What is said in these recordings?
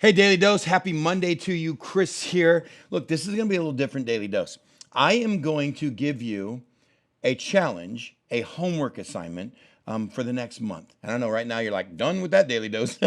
Hey, Daily Dose. Happy Monday to you. Chris here. Look, this is going to be a little different Daily Dose. I am going to give you a challenge, a homework assignment for the next month. And I know right now you're like, done with that Daily Dose.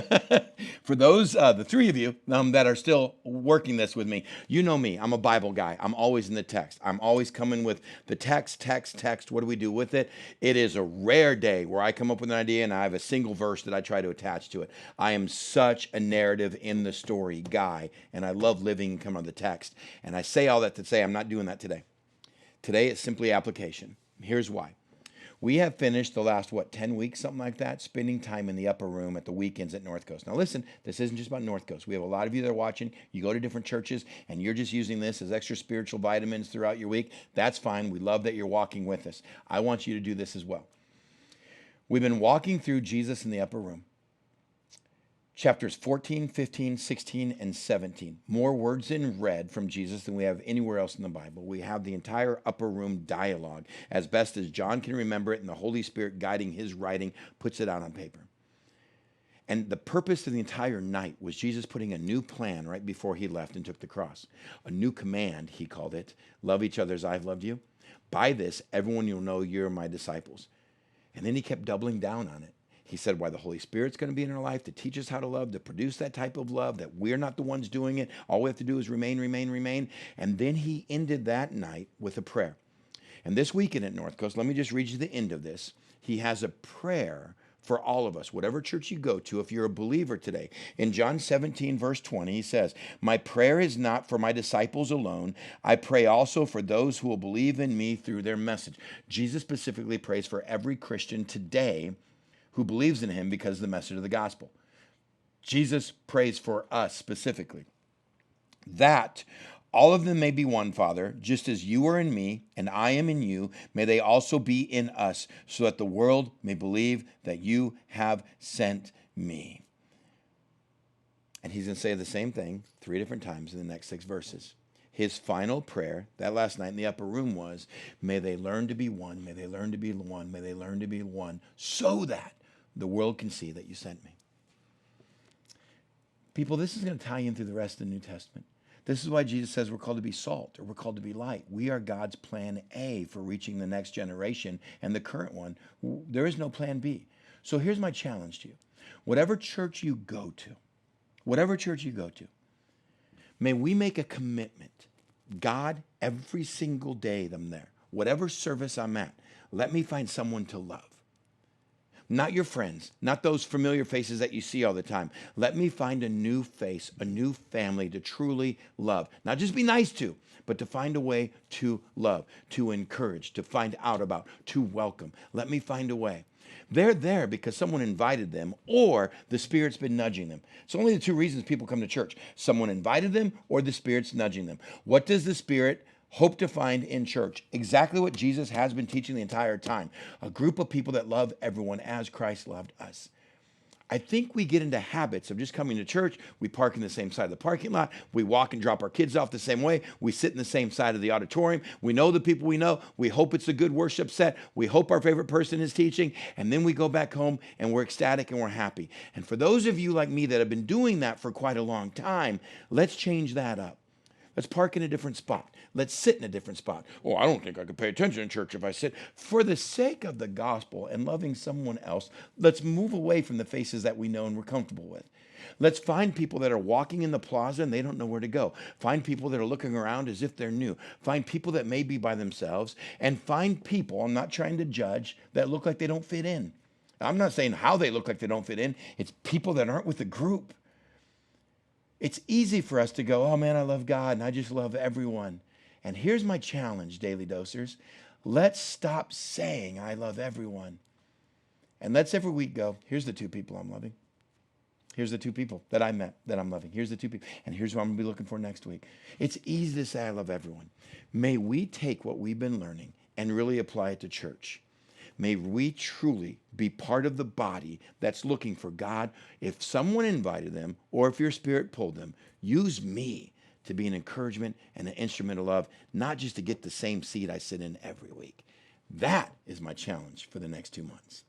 For those, the three of you that are still working this with me, you know me. I'm a Bible guy. I'm always in the text. I'm always coming with the text. What do we do with it? It is a rare day where I come up with an idea and I have a single verse that I try to attach to it. I am such a narrative in the story guy, and I love living and coming on the text. And I say all that to say I'm not doing that today. Today it's simply application. Here's why. We have finished the last, 10 weeks, something like that, spending time in the upper room at the weekends at North Coast. Now listen, this isn't just about North Coast. We have a lot of you that are watching. You go to different churches and you're just using this as extra spiritual vitamins throughout your week. That's fine. We love that you're walking with us. I want you to do this as well. We've been walking through Jesus in the upper room. Chapters 14, 15, 16, and 17. More words in red from Jesus than we have anywhere else in the Bible. We have the entire upper room dialogue as best as John can remember it, and the Holy Spirit guiding his writing puts it out on paper. And the purpose of the entire night was Jesus putting a new plan right before he left and took the cross. A new command, he called it. Love each other as I've loved you. By this, everyone will know you're my disciples. And then he kept doubling down on it. He said why the Holy Spirit's going to be in our life to teach us how to love, to produce that type of love, that we're not the ones doing it. All we have to do is remain. And then he ended that night with a prayer. And this weekend at North Coast, let me just read you the end of this. He has a prayer for all of us, whatever church you go to, if you're a believer today. In John 17, verse 20, he says, my prayer is not for my disciples alone. I pray also for those who will believe in me through their message. Jesus specifically prays for every Christian today who believes in him because of the message of the gospel. Jesus prays for us specifically. That all of them may be one, Father, just as you are in me and I am in you, may they also be in us, so that the world may believe that you have sent me. And he's going to say the same thing 3 different times in the next 6 verses. His final prayer that last night in the upper room was, may they learn to be one, may they learn to be one, may they learn to be one, so that the world can see that you sent me. People, this is going to tie in through the rest of the New Testament. This is why Jesus says we're called to be salt, or we're called to be light. We are God's plan A for reaching the next generation, and the current one, there is no plan B. So here's my challenge to you. Whatever church you go to, may we make a commitment. God, every single day I'm there, whatever service I'm at, let me find someone to love. Not your friends, not those familiar faces that you see all the time. Let me find a new face, a new family to truly love. Not just be nice to, but to find a way to love, to encourage, to find out about, to welcome. Let me find a way. They're there because someone invited them or the Spirit's been nudging them. It's only the 2 reasons people come to church. Someone invited them or the Spirit's nudging them. What does the Spirit hope to find in church? Exactly what Jesus has been teaching the entire time. A group of people that love everyone as Christ loved us. I think we get into habits of just coming to church. We park in the same side of the parking lot. We walk and drop our kids off the same way. We sit in the same side of the auditorium. We know the people we know. We hope it's a good worship set. We hope our favorite person is teaching. And then we go back home and we're ecstatic and we're happy. And for those of you like me that have been doing that for quite a long time, let's change that up. Let's park in a different spot. Let's sit in a different spot. Oh, I don't think I could pay attention in church if I sit. For the sake of the gospel and loving someone else, let's move away from the faces that we know and we're comfortable with. Let's find people that are walking in the plaza and they don't know where to go. Find people that are looking around as if they're new. Find people that may be by themselves. And find people, I'm not trying to judge, that look like they don't fit in. I'm not saying how they look like they don't fit in. It's people that aren't with the group. It's easy for us to go, oh man, I love God and I just love everyone. And here's my challenge, Daily Dosers. Let's stop saying I love everyone. And let's every week go, here's the 2 people I'm loving. Here's the 2 people that I met that I'm loving. Here's the 2 people. And here's what I'm going to be looking for next week. It's easy to say I love everyone. May we take what we've been learning and really apply it to church. May we truly be part of the body that's looking for God. If someone invited them or if your Spirit pulled them, use me to be an encouragement and an instrument of love, not just to get the same seat I sit in every week. That is my challenge for the next 2 months.